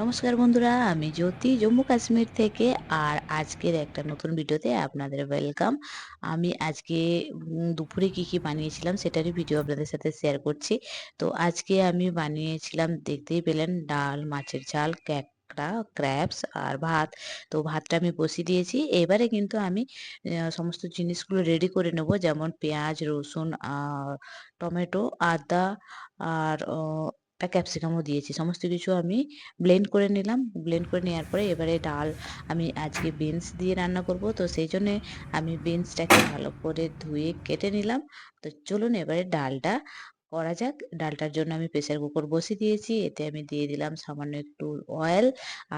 নমস্কার বন্ধুরা, আমি জ্যোতি জম্মু কাশ্মীর থেকে। আর আজকের একটা নতুন ভিডিওতে আপনাদের ওয়েলকাম। আমি আজকে দুপুরে কি কি বানিয়েছিলাম সেটারই ভিডিও আপনাদের সাথে শেয়ার করছি। তো আজকে আমি বানিয়েছিলাম, দেখতেই পেলেন, ডাল, মাছের ঝাল, ক্যাকড়া, ক্র্যাবস আর ভাত। তো ভাতটা আমি বসিয়ে দিয়েছি। এবারে কিন্তু আমি সমস্ত জিনিসগুলো রেডি করে নেব, যেমন পেঁয়াজ, রসুন, টমেটো, আদা আর ক্যাপসিকামও দিয়েছি। সমস্ত কিছু আমি ব্লেন্ড করে নিলাম। ব্লেন্ড করে নেওয়ার পরে এবারে ডাল, আমি আজকে বিনস দিয়ে রান্না করব। তো সেই জন্যে আমি বিনসটাকে ভালো করে ধুয়ে কেটে নিলাম। তো চলুন এবারে ডালটা করা যাক। ডালটার জন্য আমি প্রেসার কুকার বসিয়ে দিয়েছি। এতে আমি দিয়ে দিলাম সামান্য একটু অয়েল,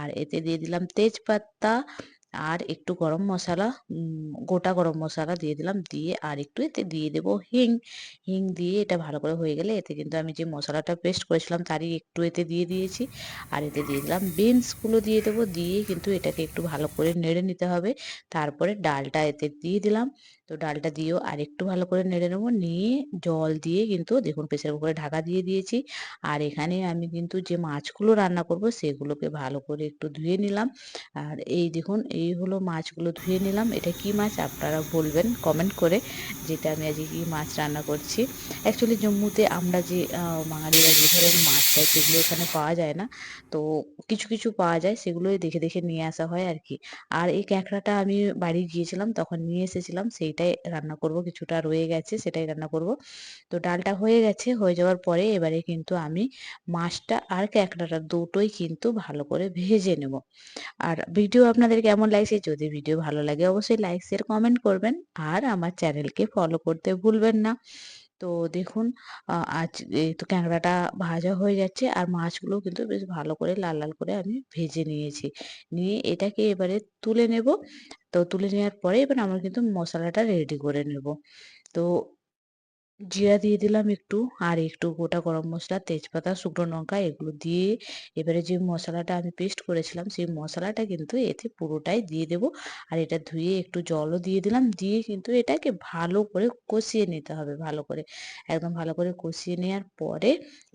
আর এতে দিয়ে দিলাম তেজপাতা আর একটু গরম মশলা, গোটা গরম মশলা দিয়ে দিলাম। দিয়ে আর একটু এতে দিয়ে দেবো হিং। হিং দিয়ে এটা ভালো করে হয়ে গেলে এতে কিন্তু আমি যে মশলাটা পেস্ট করেছিলাম তারই একটু এতে দিয়ে দিয়েছি। আর এতে দিয়ে দিলাম বিনসগুলো দিয়ে দেবো। দিয়ে কিন্তু এটাকে একটু ভালো করে নেড়ে নিতে হবে। তারপরে ডালটা এতে দিয়ে দিলাম। তো ডালটা দিয়েও আর একটু ভালো করে নেড়ে নেবো। নিয়ে জল দিয়ে কিন্তু দেখুন প্রেসার কুকারে ঢাকা দিয়ে দিয়েছি। আর এখানে আমি কিন্তু যে মাছগুলো রান্না করব সেগুলোকে ভালো করে একটু ধুয়ে নিলাম। আর এই দেখুন, এই হলো মাছগুলো ধুয়ে নিলাম। এটা কি মাছ আপনারা বলবেন কমেন্ট করে, যেটা আমি আজকে কি মাছ রান্না করছি। অ্যাকচুয়ালি জম্মুতে আমরা যে বাঙালিরা যে ধরনের মাছ খাই সেগুলো এখানে পাওয়া যায় না। তো কিছু কিছু পাওয়া যায়, সেগুলোই দেখে দেখে নিয়ে আসা হয় আর কি। আর এই ক্যাঁকড়াটা আমি বাড়ি গিয়েছিলাম তখন নিয়ে এসেছিলাম, সেইটাই রান্না করব। কিছুটা রয়ে গেছে, সেটাই রান্না করব। তো ডালটা হয়ে গেছে। হয়ে যাওয়ার পরে এবারে কিন্তু আমি মাছটা আর ক্যাঁকড়াটা দুটোই কিন্তু ভালো করে ভেজে নেব। আর ভিডিও আপনাদের কেমন লাগছে? যদি ভিডিও ভালো লাগে অবশ্যই লাইক, শেয়ার, কমেন্ট করবেন। আর আমার চ্যানেলকে ফলো করতে ভুলবেন না। তো দেখুন, আজ এই তো ক্যাংড়াটা ভাজা হয়ে যাচ্ছে, আর মাছগুলো কিন্তু বেশ ভালো করে লাল লাল করে আমি ভেজে নিয়েছি। নিয়ে এটাকে এবারে তুলে নেব। তো তুলে নেওয়ার পরে এবার আমরা কিন্তু মশলাটা রেডি করে নেব। তো জিরা দিয়ে দিলাম একটু, আর একটু গোটা গরম মসলা, তেজপাতা, শুকনো লঙ্কা এগুলো দিয়ে এবারে যে মশলাটা আমি পেস্ট করেছিলাম সেই মশলাটা কিন্তু এতে পুরোটাই দিয়ে দেব। আর এটা ধুয়ে একটু জলও দিয়ে দিলাম। দিয়ে কিন্তু এটাকে ভালো করে কষিয়ে নিতে হবে, ভালো করে, একদম ভালো করে কষিয়ে নেওয়ার পরে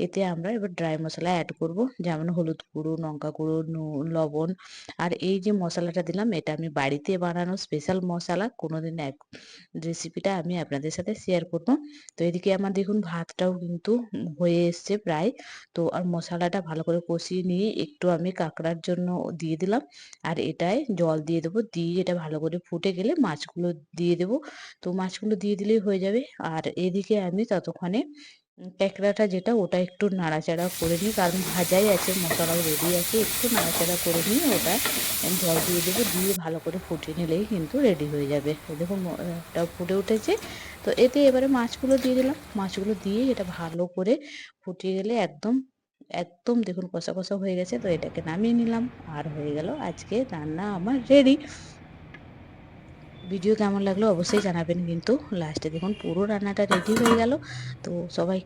এতে আমরা এবার ড্রাই মশলা অ্যাড করব, যেমন হলুদ গুঁড়ো, লঙ্কা গুঁড়ো, নুন, লবণ। আর এই যে মশলাটা দিলাম এটা আমি বাড়িতে বানানো স্পেশাল মশলা, কোনোদিন এক রেসিপিটা আমি আপনাদের সাথে শেয়ার করব। তো এদিকে আমার দেখুন ভাতটাও কিন্তু হয়ে এসছে প্রায়। তো আর মশলাটা ভালো করে কষিয়ে নিয়ে একটু আমি কাঁকড়ার জন্য দিয়ে দিলাম। আর এটায় জল দিয়ে দেবো। দিয়ে এটা ভালো করে ফুটে গেলে মাছগুলো দিয়ে দেবো। তো মাছগুলো দিয়ে দিলেই হয়ে যাবে। আর এদিকে আমি ততক্ষণে ক্যাঁকড়াটা যেটা ওটা একটু নাড়াচাড়া করে নিই, কারণ ভাজাই আছে, মশলাও রেডি আছে। একটু নাড়াচাড়া করে নিয়ে ওটা জল দিয়ে দেবো। দিয়ে ভালো করে ফুটিয়ে নিলেই কিন্তু রেডি হয়ে যাবে। এই দেখুন এটা ফুটে উঠেছে। তো এতে এবারে মাছগুলো দিয়ে দিলাম। মাছগুলো দিয়ে এটা ভালো করে ফুটিয়ে গেলে একদম একদম দেখুন কষা কষা হয়ে গেছে। তো এটাকে নামিয়ে নিলাম। আর হয়ে গেল আজকে রান্না আমার রেডি। ভিডিও কেমন লাগলো অবশ্যই জানাবেন। কিন্তু লাস্টে দেখুন পুরো রান্নাটা রেডি হয়ে গেল। তো সবাই